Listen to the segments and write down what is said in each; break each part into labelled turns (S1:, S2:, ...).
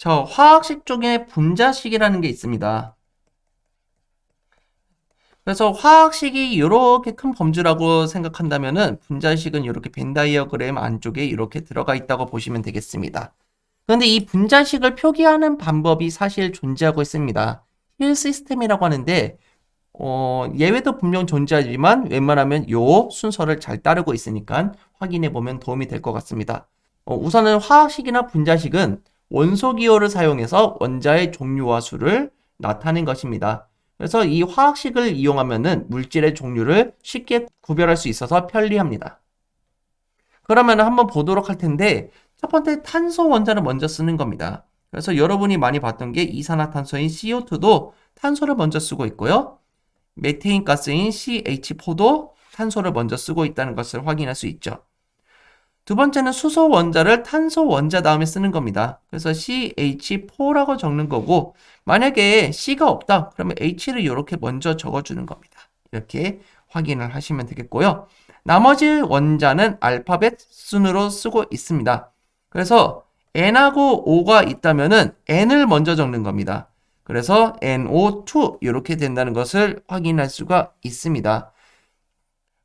S1: 저 화학식 중에 분자식이라는 게 있습니다. 그래서 화학식이 이렇게 큰 범주라고 생각한다면은 분자식은 이렇게 벤 다이어그램 안쪽에 이렇게 들어가 있다고 보시면 되겠습니다. 그런데 이 분자식을 표기하는 방법이 사실 존재하고 있습니다. 힐 시스템이라고 하는데 예외도 분명 존재하지만 웬만하면 요 순서를 잘 따르고 있으니까 확인해 보면 도움이 될 것 같습니다. 우선은 화학식이나 분자식은 원소 기호를 사용해서 원자의 종류와 수를 나타낸 것입니다. 그래서 이 화학식을 이용하면은 물질의 종류를 쉽게 구별할 수 있어서 편리합니다. 그러면 한번 보도록 할 텐데 첫 번째 탄소 원자를 먼저 쓰는 겁니다. 그래서 여러분이 많이 봤던 게 이산화탄소인 CO2도 탄소를 먼저 쓰고 있고요. 메테인 가스인 CH4도 탄소를 먼저 쓰고 있다는 것을 확인할 수 있죠. 두 번째는 수소 원자를 탄소 원자 다음에 쓰는 겁니다. 그래서 CH4라고 적는 거고 만약에 C가 없다 그러면 H를 이렇게 먼저 적어주는 겁니다. 이렇게 확인을 하시면 되겠고요. 나머지 원자는 알파벳 순으로 쓰고 있습니다. 그래서 N하고 O가 있다면은 N을 먼저 적는 겁니다. 그래서 NO2 이렇게 된다는 것을 확인할 수가 있습니다.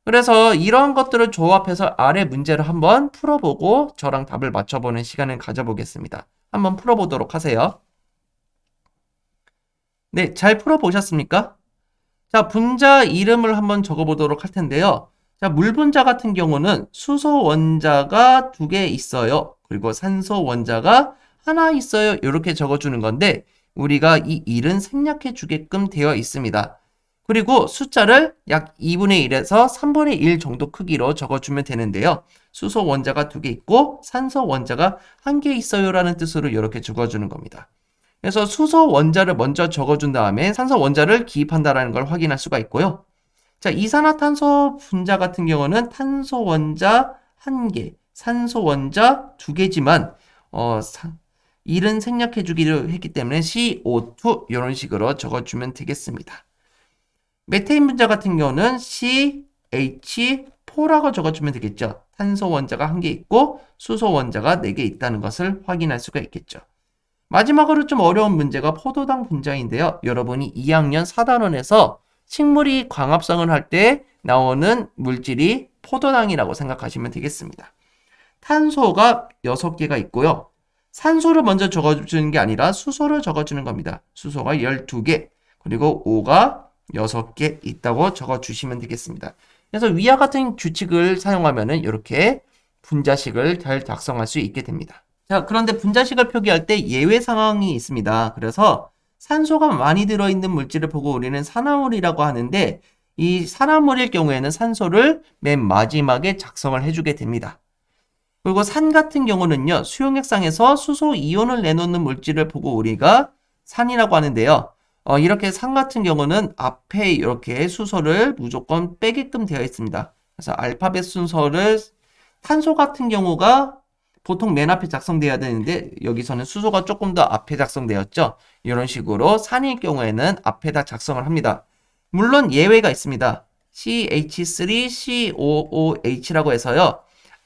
S1: 그래서 이런 것들을 조합해서 아래 문제를 한번 풀어보고 저랑 답을 맞춰보는 시간을 가져보겠습니다. 한번 풀어보도록 하세요. 네, 잘 풀어보셨습니까? 자, 분자 이름을 한번 적어보도록 할 텐데요. 자, 물 분자 같은 경우는 수소 원자가 2개 있어요. 그리고 산소 원자가 하나 있어요. 이렇게 적어주는 건데 우리가 이 1은 생략해 주게끔 되어 있습니다. 그리고 숫자를 약 2분의 1에서 3분의 1 정도 크기로 적어주면 되는데요. 수소 원자가 2개 있고 산소 원자가 1개 있어요 라는 뜻으로 이렇게 적어주는 겁니다. 그래서 수소 원자를 먼저 적어준 다음에 산소 원자를 기입한다는 걸 확인할 수가 있고요. 자, 이산화탄소 분자 같은 경우는 탄소 원자 1개, 산소 원자 2개지만 1은 생략해 주기로 했기 때문에 CO2 이런 식으로 적어주면 되겠습니다. 메테인 분자 같은 경우는 CH4라고 적어주면 되겠죠. 탄소 원자가 1개 있고 수소 원자가 4개 있다는 것을 확인할 수가 있겠죠. 마지막으로 좀 어려운 문제가 포도당 분자인데요. 여러분이 2학년 4단원에서 식물이 광합성을 할 때 나오는 물질이 포도당이라고 생각하시면 되겠습니다. 탄소가 6개가 있고요. 산소를 먼저 적어주는 게 아니라 수소를 적어주는 겁니다. 수소가 12개, 그리고 O가 6개 있다고 적어주시면 되겠습니다. 그래서 위와 같은 규칙을 사용하면 이렇게 분자식을 잘 작성할 수 있게 됩니다. 자, 그런데 분자식을 표기할 때 예외 상황이 있습니다. 그래서 산소가 많이 들어있는 물질을 보고 우리는 산화물이라고 하는데 이 산화물일 경우에는 산소를 맨 마지막에 작성을 해주게 됩니다. 그리고 산 같은 경우는요. 수용액상에서 수소 이온을 내놓는 물질을 보고 우리가 산이라고 하는데요. 이렇게 산 같은 경우는 앞에 이렇게 수소를 무조건 빼게끔 되어 있습니다. 그래서 알파벳 순서를 탄소 같은 경우가 보통 맨 앞에 작성돼야 되는데 여기서는 수소가 조금 더 앞에 작성되었죠. 이런 식으로 산일 경우에는 앞에다 작성을 합니다. 물론 예외가 있습니다. CH3COOH라고 해서요.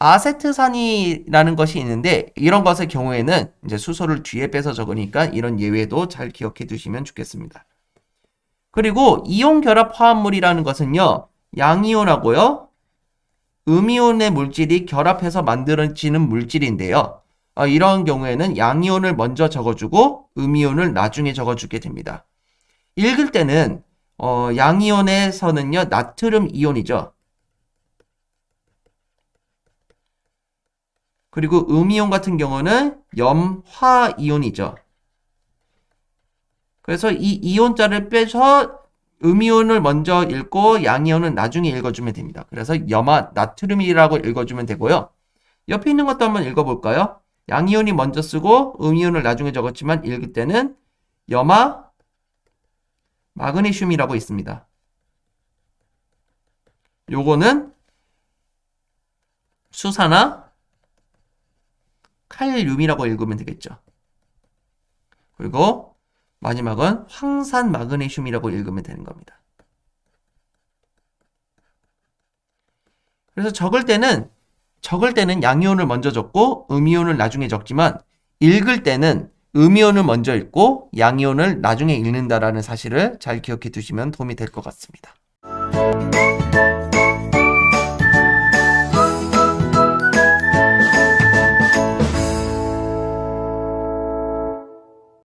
S1: 아세트산이라는 것이 있는데 이런 것의 경우에는 이제 수소를 뒤에 빼서 적으니까 이런 예외도 잘 기억해 두시면 좋겠습니다. 그리고 이온 결합 화합물이라는 것은요. 양이온하고요. 음이온의 물질이 결합해서 만들어지는 물질인데요. 이런 경우에는 양이온을 먼저 적어주고 음이온을 나중에 적어주게 됩니다. 읽을 때는 양이온에서는요. 나트륨 이온이죠. 그리고 음이온 같은 경우는 염화이온이죠. 그래서 이 이온자를 빼서 음이온을 먼저 읽고 양이온은 나중에 읽어주면 됩니다. 그래서 염화 나트륨이라고 읽어주면 되고요. 옆에 있는 것도 한번 읽어볼까요? 양이온이 먼저 쓰고 음이온을 나중에 적었지만 읽을 때는 염화 마그네슘이라고 있습니다. 요거는 수산화 칼륨이라고 읽으면 되겠죠. 그리고 마지막은 황산 마그네슘이라고 읽으면 되는 겁니다. 그래서 적을 때는 양이온을 먼저 적고 음이온을 나중에 적지만 읽을 때는 음이온을 먼저 읽고 양이온을 나중에 읽는다라는 사실을 잘 기억해 두시면 도움이 될 것 같습니다.